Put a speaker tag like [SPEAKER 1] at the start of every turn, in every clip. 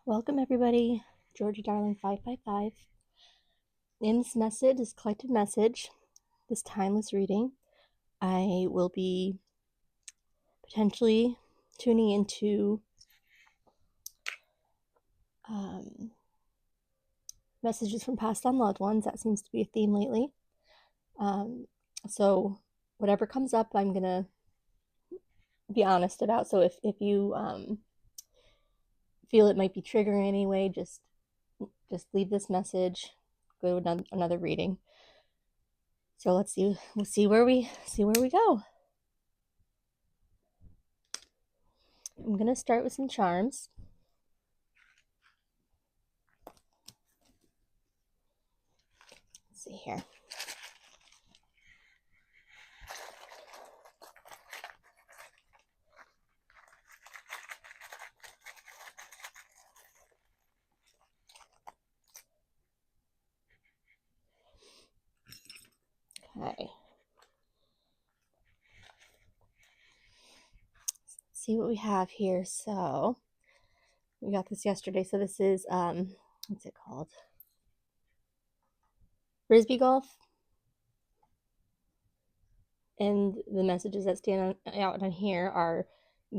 [SPEAKER 1] Welcome everybody, Georgie Darling 555. In this message, this collective message, this timeless reading, I will be potentially tuning into messages from past on loved ones. That seems to be a theme lately. So whatever comes up, I'm gonna be honest about. So if you feel it might be triggering anyway, just leave this message, go to another reading. So let's see. We'll see where we go. I'm gonna start with some charms. Let's see here. Okay. Let's see what we have here. So we got this yesterday. So this is what's it called? Frisbee golf. And the messages that stand out on here are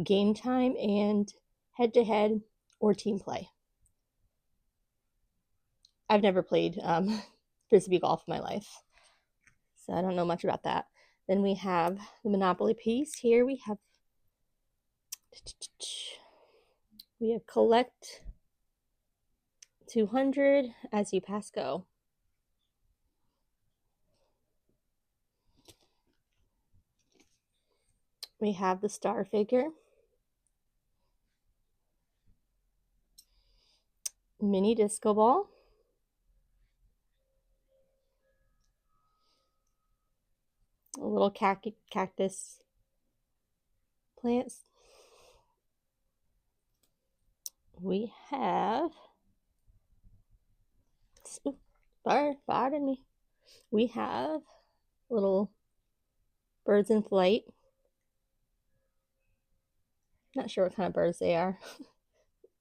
[SPEAKER 1] game time and head-to-head or team play. I've never played Frisbee golf in my life, so I don't know much about that. Then we have the Monopoly piece. Here we have collect 200 as you pass go. We have the star figure, mini disco ball, a little cactus plants. We have, pardon me. We have little birds in flight. Not sure what kind of birds they are.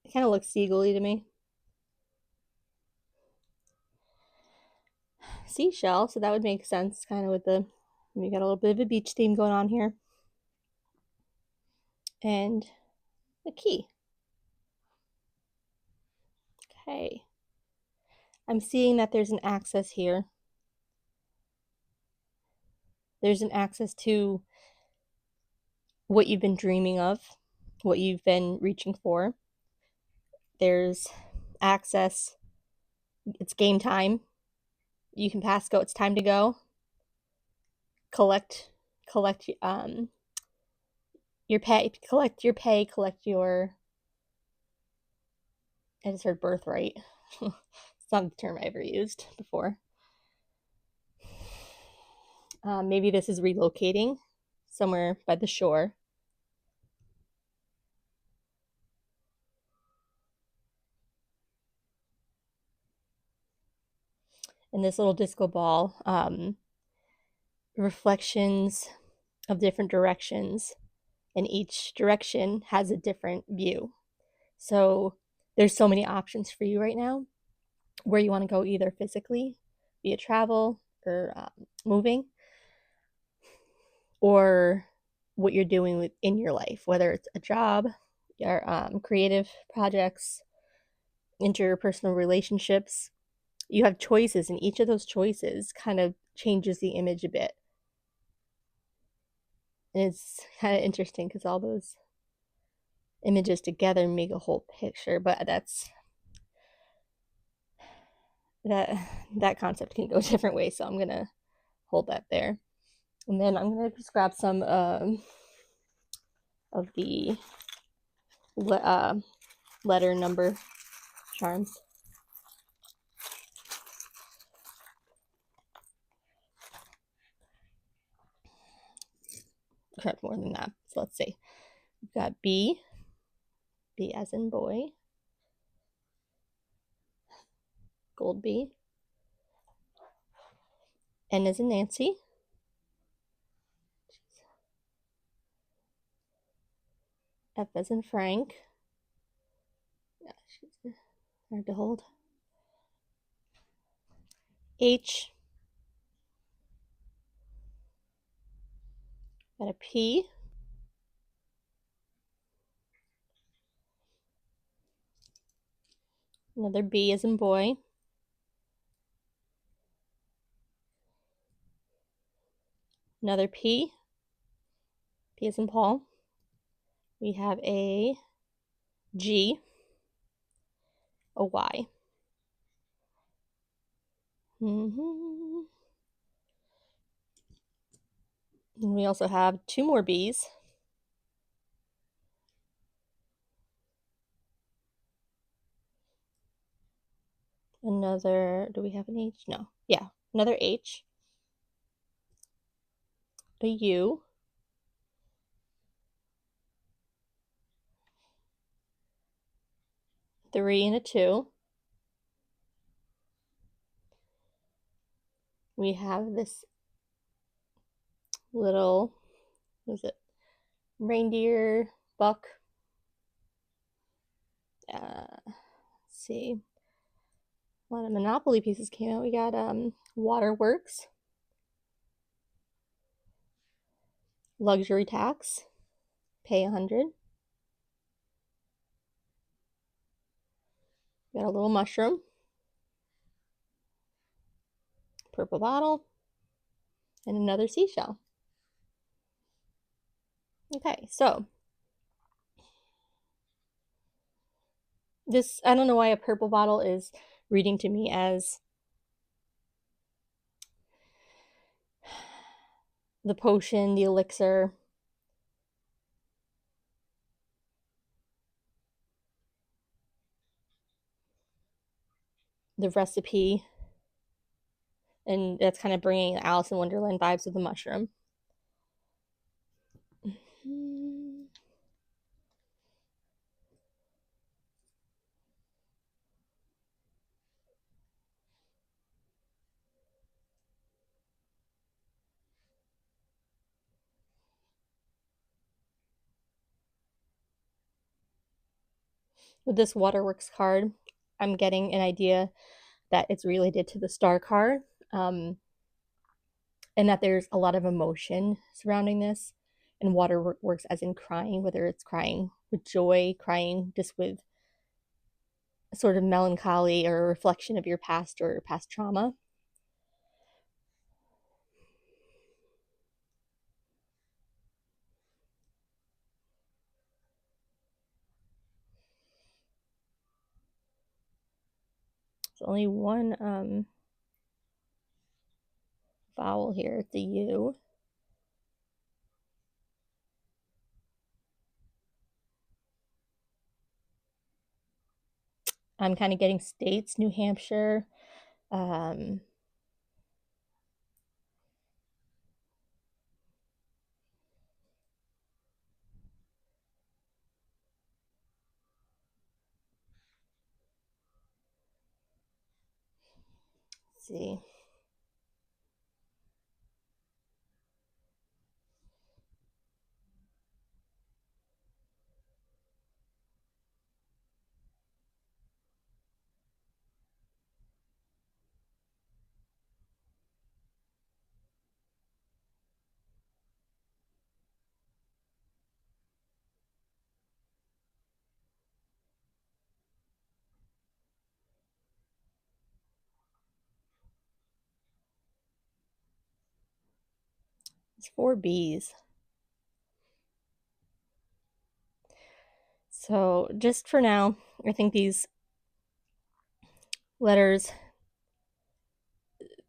[SPEAKER 1] They kind of look seagull-y to me. Seashell, so that would make sense kind of with we got a little bit of a beach theme going on here. And the key. Okay. I'm seeing that there's an access here. There's an access to what you've been dreaming of, what you've been reaching for. There's access. It's game time. You can pass go. It's time to go. Collect your pay. Collect your pay. Collect your. I just heard birthright. It's not the term I ever used before. Maybe this is relocating somewhere by the shore. And this little disco ball, reflections of different directions, and each direction has a different view. So there's so many options for you right now where you want to go, either physically via travel or moving, or what you're doing in your life, whether it's a job, your creative projects, interpersonal relationships. You have choices, and each of those choices kind of changes the image a bit. And it's kind of interesting because all those images together make a whole picture, but that concept can go different ways, so I'm gonna hold that there. And then I'm gonna just grab some of the letter number charms. Correct, more than that. So let's see. We've got B as in boy, gold B. N as in Nancy. F as in Frank. Hard to hold. H. Got a P. Another B as in boy. Another P. P as in Paul. We have a G. A Y. And we also have two more B's. Another, do we have an H? No. Yeah, another H. A U. Three and a two. We have this little, what is it? Reindeer buck. Let's see. A lot of Monopoly pieces came out. We got Waterworks, luxury tax, pay 100. Got a little mushroom, purple bottle, and another seashell. Okay, so this, I don't know why a purple bottle is reading to me as the potion, the elixir. The recipe, and that's kind of bringing Alice in Wonderland vibes with the mushroom. With this Waterworks card, I'm getting an idea that it's related to the star card, and that there's a lot of emotion surrounding this. And Waterworks as in crying, whether it's crying with joy, crying just with a sort of melancholy or a reflection of your past or past trauma. There's only one vowel here. It's a U. I'm kind of getting states, New Hampshire. Let's see. It's four B's. So just for now, I think these letters,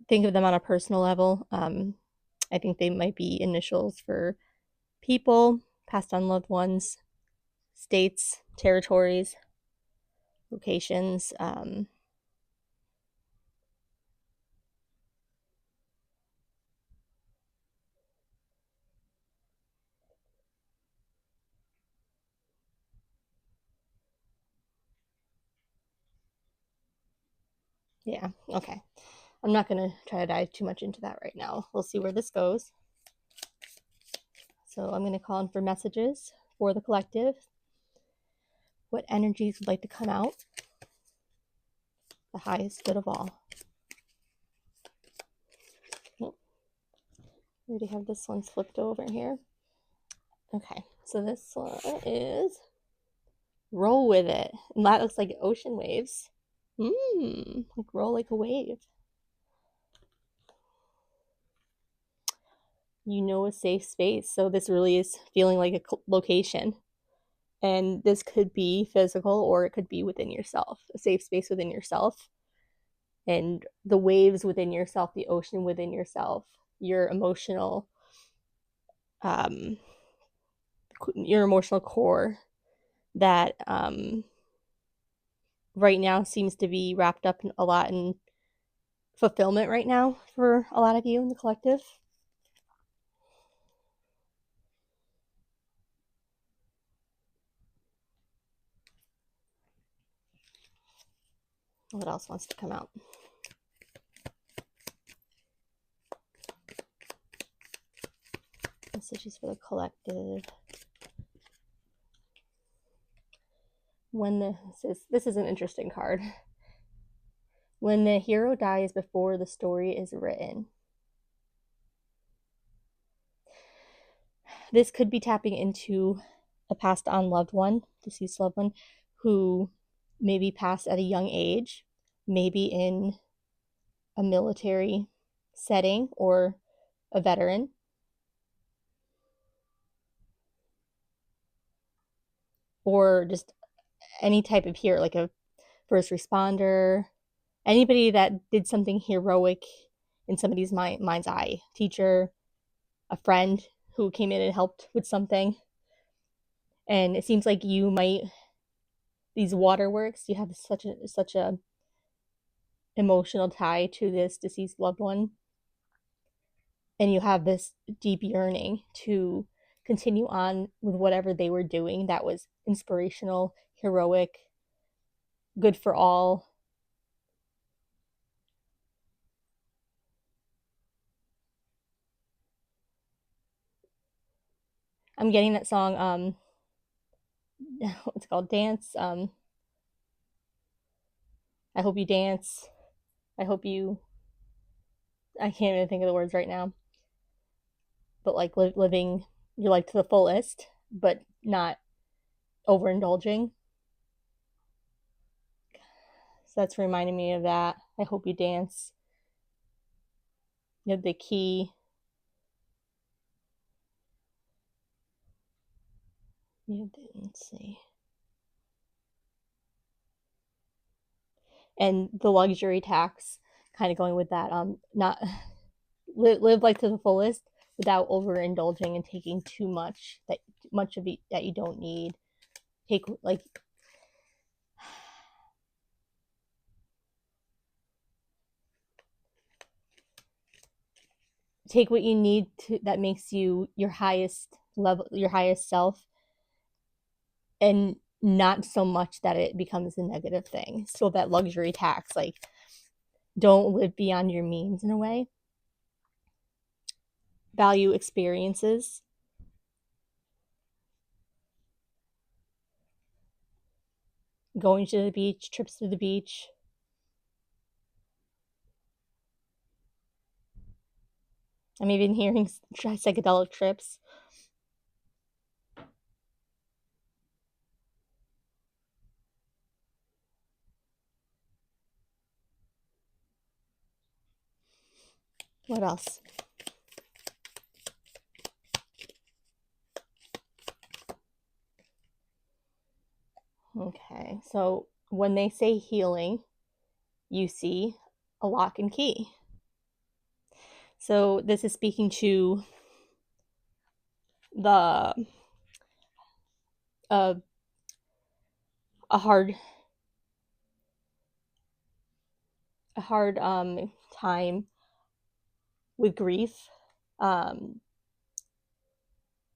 [SPEAKER 1] think of them on a personal level. I think they might be initials for people, passed on loved ones, states, territories, locations. Yeah, okay. I'm not going to try to dive too much into that right now. We'll see where this goes. So I'm going to call in for messages for the collective. What energies would like to come out the highest good of all. Oh, we already have this one flipped over here. Okay, so this one is roll with it. And that looks like ocean waves. Like roll like a wave. You know, a safe space. So this really is feeling like a location. And this could be physical or it could be within yourself, a safe space within yourself. And the waves within yourself, the ocean within yourself, your emotional core that right now seems to be wrapped up a lot in fulfillment right now for a lot of you in the collective. What else wants to come out? Messages for the collective. When this is an interesting card. When the hero dies before the story is written. This could be tapping into a passed on loved one, deceased loved one, who maybe passed at a young age, maybe in a military setting or a veteran. Or just any type of hero, like a first responder, anybody that did something heroic in somebody's mind's eye, teacher, a friend who came in and helped with something. And it seems like you might, these waterworks, you have such a emotional tie to this deceased loved one, and you have this deep yearning to continue on with whatever they were doing that was inspirational, heroic, good for all. I'm getting that song, what's it called? Dance. I hope you dance. I hope you. I can't even think of the words right now. But like living your life to the fullest, but not overindulging. So that's reminding me of that. I hope you dance. You know, the key. Let's see. And the luxury tax, kind of going with that. Not live life to the fullest without overindulging and taking too much of it that you don't need. Take like take what you need to that makes you your highest level, your highest self, and not so much that it becomes a negative thing. So that luxury tax, like, don't live beyond your means in a way. Value experiences. Going to the beach, trips to the beach. I'm even hearing psychedelic trips. What else? Okay, so when they say healing, you see a lock and key. So this is speaking to the a hard time with grief.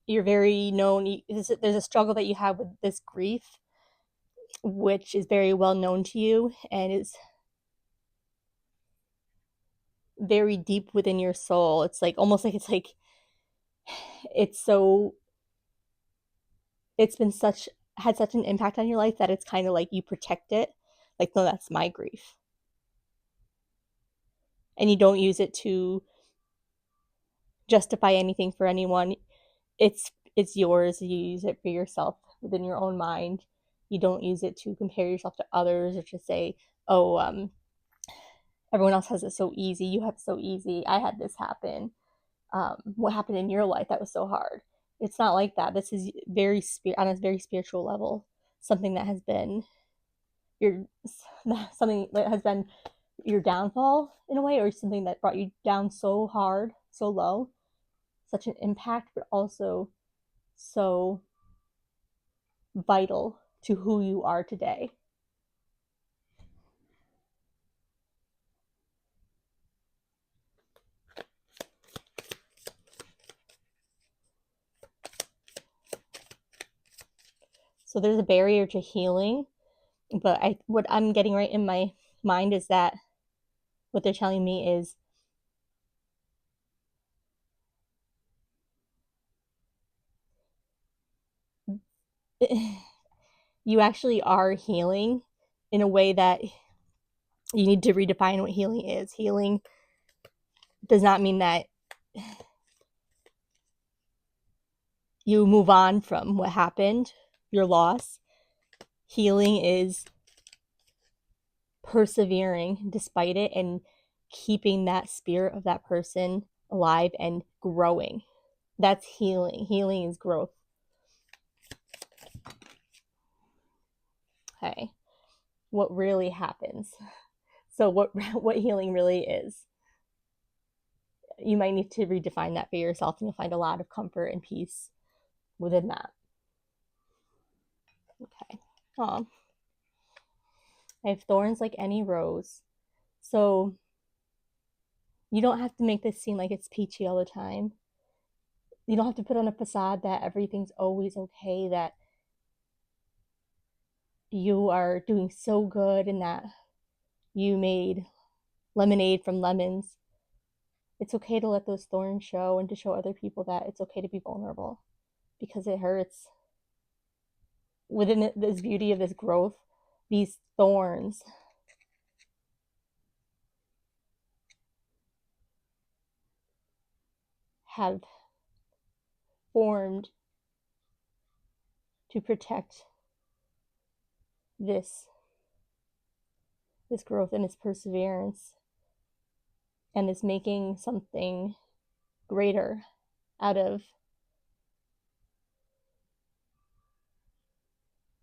[SPEAKER 1] You're very known. There's a struggle that you have with this grief, which is very well known to you and is very deep within your soul. It's like almost like it's so it's been had such an impact on your life that it's kind of like you protect it. Like, no, that's my grief. and you don't use it to justify anything for anyone. It's yours. You use it for yourself within your own mind. You don't use it to compare yourself to others or to say, oh, everyone else has it so easy. You have it so easy. I had this happen. What happened in your life that was so hard? It's not like that. This is on a very spiritual level, something that has been your something that has been your downfall in a way, or something that brought you down so hard, so low, such an impact, but also so vital to who you are today. So there's a barrier to healing, but what I'm getting right in my mind is that what they're telling me is you actually are healing in a way that you need to redefine what healing is. Healing does not mean that you move on from what happened, your loss. Healing is persevering despite it and keeping that spirit of that person alive and growing. That's healing. Healing is growth. Okay. What really happens? So what healing really is? You might need to redefine that for yourself, and you'll find a lot of comfort and peace within that. Okay. Oh, I have thorns like any rose. So you don't have to make this seem like it's peachy all the time. You don't have to put on a facade that everything's always okay, that you are doing so good and that you made lemonade from lemons. It's okay to let those thorns show and to show other people that it's okay to be vulnerable because it hurts. Within this beauty of this growth, these thorns have formed to protect this growth and its perseverance, and it's making something greater out of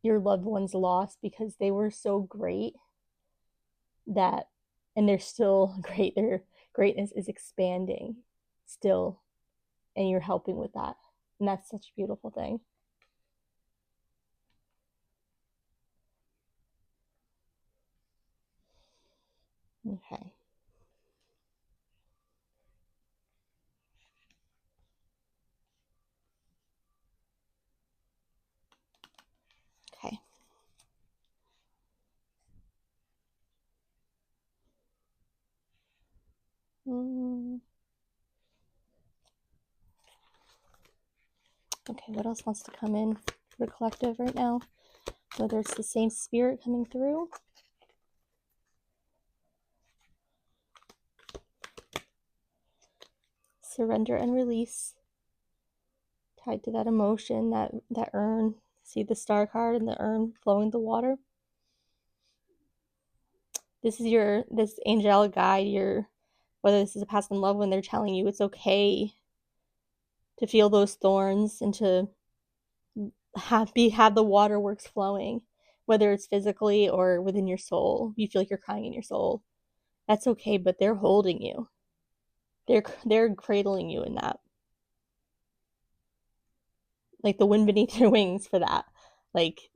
[SPEAKER 1] your loved one's loss, because they were so great that, and they're still great. Their greatness is expanding still, and you're helping with that, and that's such a beautiful thing. Okay. Okay. Okay, what else wants to come in for the collective right now? Whether it's the same spirit coming through. Surrender and release. Tied to that emotion, that urn. See the star card and the urn flowing the water. This is this angelic guide, whether this is a past and loved one, they're telling you it's okay to feel those thorns and to have the waterworks flowing, whether it's physically or within your soul. You feel like you're crying in your soul. That's okay, but they're holding you. They're cradling you in that. Like the wind beneath your wings for that. Like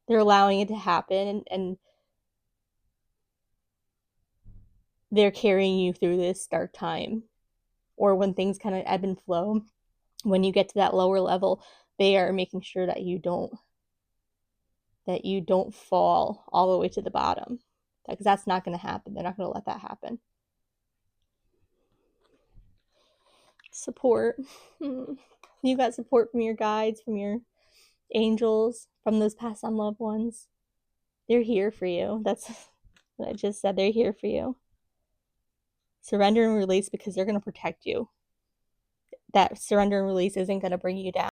[SPEAKER 1] they're allowing it to happen, and they're carrying you through this dark time. Or when things kind of ebb and flow, when you get to that lower level, they are making sure that you don't fall all the way to the bottom, because that's not going to happen. They're not going to let that happen. Support. You got support from your guides, from your angels, from those past on loved ones. They're here for you. I just said they're here for you. Surrender and release because they're going to protect you. That surrender and release isn't going to bring you down.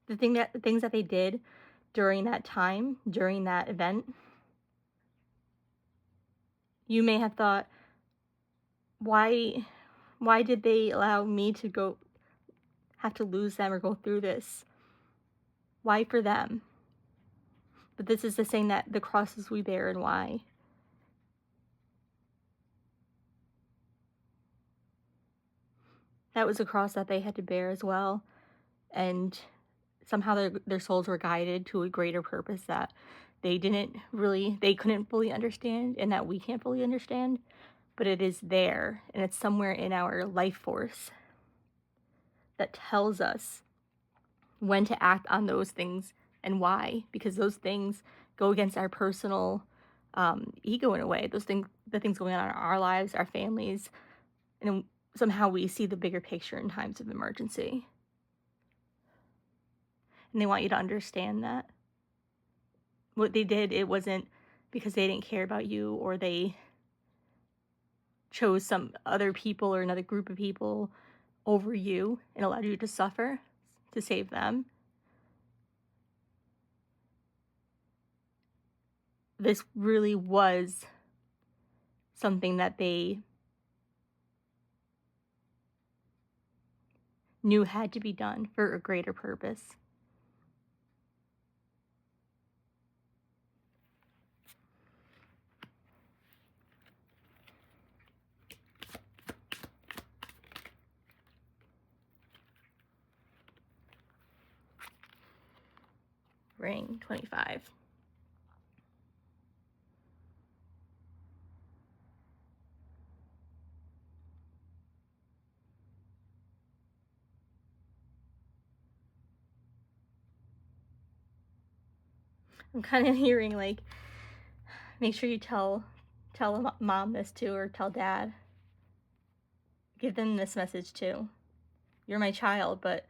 [SPEAKER 1] The things that they did during that time, during that event, you may have thought, why did they allow me to have to lose them or go through this? Why for them? But this is the saying that the crosses we bear and why. That was a cross that they had to bear as well. And somehow their souls were guided to a greater purpose that they couldn't fully understand, and that we can't fully understand, but it is there, and it's somewhere in our life force that tells us when to act on those things and why, because those things go against our personal ego in a way. The things going on in our lives, our families, and somehow we see the bigger picture in times of emergency. And they want you to understand that what they did, it wasn't because they didn't care about you or they chose some other people or another group of people over you and allowed you to suffer to save them. This really was something that they knew had to be done for a greater purpose. ring 25. I'm kind of hearing like, make sure you tell mom this too, or tell dad. Give them this message too. You're my child, but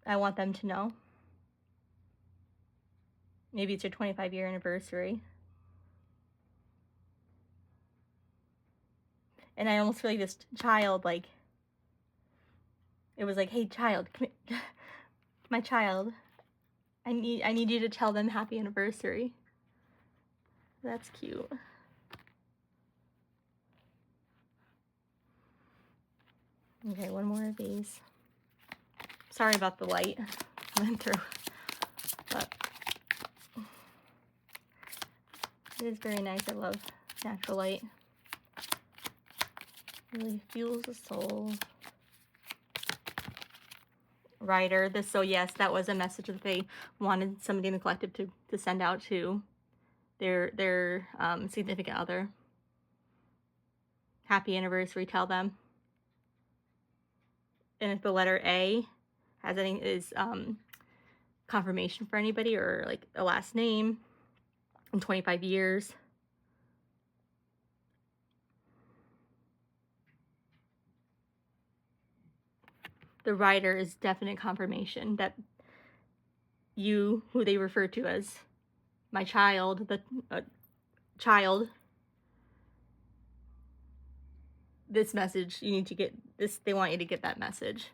[SPEAKER 1] I want them to know. Maybe it's your 25-year anniversary. And I almost feel like this child, like, it was like, hey child, come here. My child, I need you to tell them happy anniversary. That's cute. Okay, one more of these. Sorry about the light. Went through. But it is very nice. I love natural light. Really fuels the soul. Rider. So yes, that was a message that they wanted somebody in the collective to send out to their significant other. Happy anniversary, tell them. And if the letter A has any is confirmation for anybody, or like a last name in 25 years. The rider is definite confirmation that you, who they refer to as my child, the child, this message, you need to get this, they want you to get that message.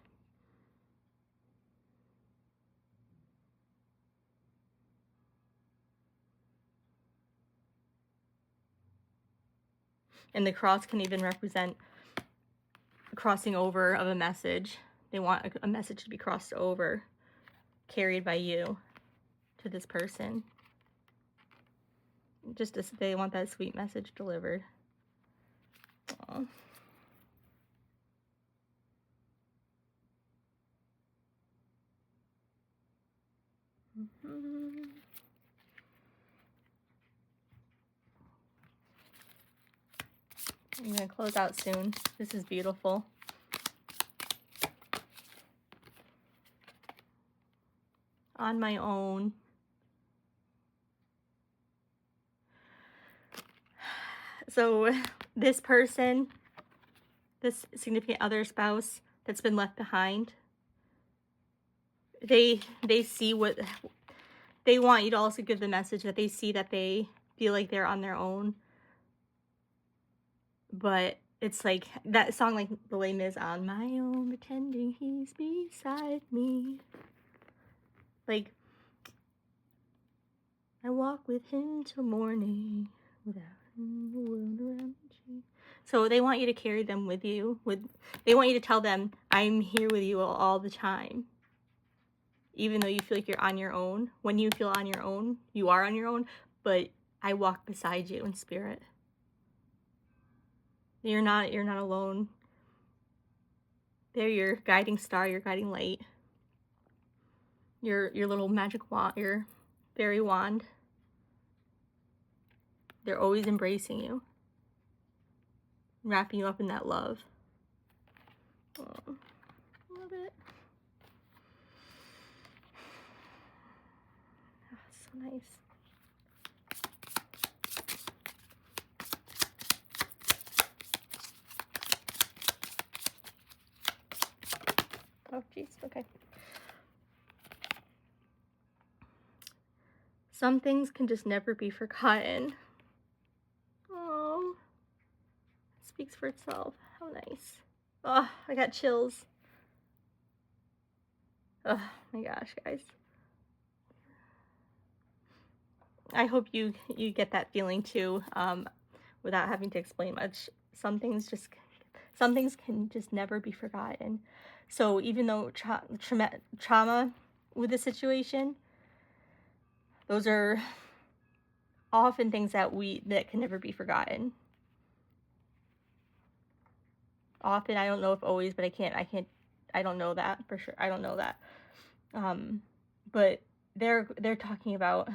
[SPEAKER 1] And the cross can even represent crossing over of a message. They want a message to be crossed over, carried by you to this person. Just as they want that sweet message delivered. Aww. Mm-hmm. I'm gonna close out soon. This is beautiful. On my own. So this person, this significant other, spouse that's been left behind, they see what they want you to also give the message that they see that they feel like they're on their own. But it's like that song, like the Les Mis, on my own, pretending he's beside me. Like, I walk with him till morning without him the world around me. So they want you to carry them with you. They want you to tell them, I'm here with you all the time. Even though you feel like you're on your own. When you feel on your own, you are on your own, but I walk beside you in spirit. You're not alone. They're your guiding star, your guiding light. Your little magic wand, your fairy wand. They're always embracing you. Wrapping you up in that love. Oh, love it. Oh, so nice. Oh, jeez. Okay. Some things can just never be forgotten. Oh, it speaks for itself. How nice. Oh, I got chills. Oh my gosh, guys. I hope you get that feeling too, without having to explain much. Some things can just never be forgotten. So even though trauma with the situation, those are often things that can never be forgotten. Often, I don't know if always, but I don't know that for sure. I don't know that. But they're talking about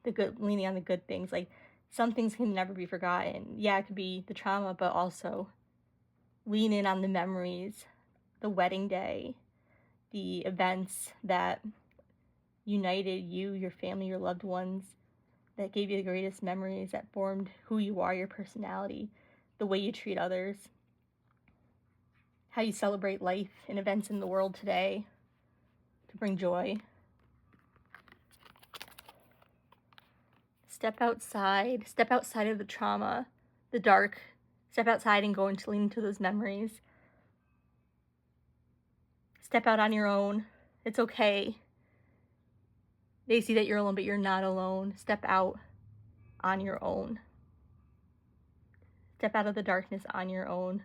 [SPEAKER 1] the good, leaning on the good things. Like, some things can never be forgotten. Yeah, it could be the trauma, but also lean in on the memories, the wedding day, the events that united you, your family, your loved ones, that gave you the greatest memories, that formed who you are, your personality, the way you treat others, how you celebrate life and events in the world today to bring joy. Step outside of the trauma, the dark. Step outside and go into lean into those memories. Step out on your own. It's okay. They see that you're alone, but you're not alone. Step out on your own. Step out of the darkness on your own.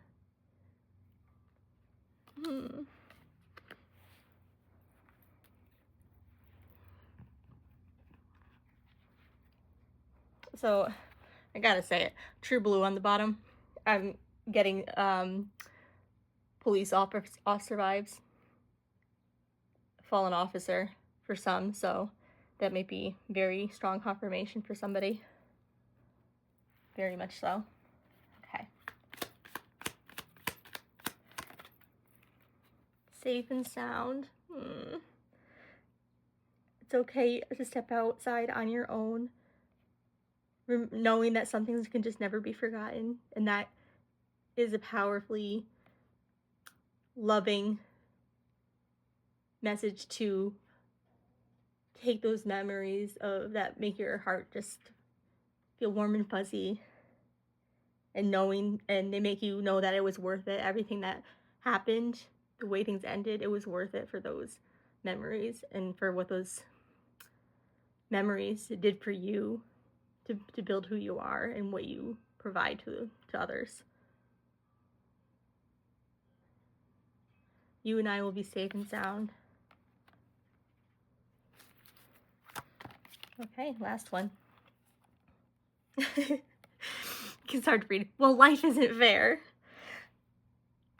[SPEAKER 1] So, I gotta say it. True blue on the bottom. I'm getting police officer vibes. Fallen officer for some, so that may be very strong confirmation for somebody. Very much so. Okay. Safe and sound. It's okay to step outside on your own, knowing that some things can just never be forgotten, and that is a powerfully loving message to take those memories of that make your heart just feel warm and fuzzy, and knowing, and they make you know that it was worth it. Everything that happened, the way things ended, it was worth it for those memories and for what those memories did for you to build who you are and what you provide to others. You and I will be safe and sound. Okay, last one. It's hard to read. Well, life isn't fair.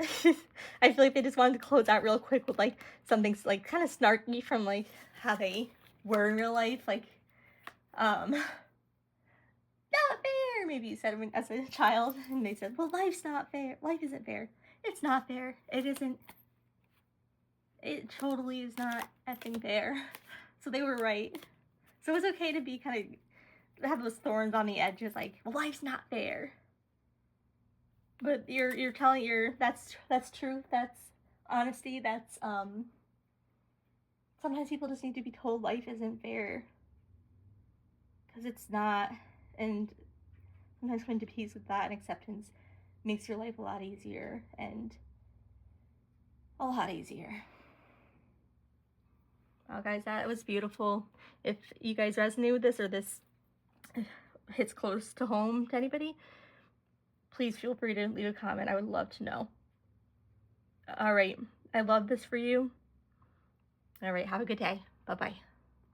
[SPEAKER 1] I feel like they just wanted to close out real quick with like something like kind of snarky from like how they were in real life, like not fair, maybe you said when as a child, and they said, well, life's not fair, life isn't fair. It's not fair. It isn't. It totally is not effing fair. So they were right. So it's okay to be kind of have those thorns on the edges, like, well, life's not fair. But you're telling that's truth, that's honesty, that's sometimes people just need to be told life isn't fair, because it's not. And sometimes coming to peace with that and acceptance makes your life a lot easier, and a lot easier. Wow, guys, that was beautiful. If you guys resonate with this, or this hits close to home to anybody, please feel free to leave a comment. I would love to know. All right. I love this for you. All right. Have a good day. Bye-bye.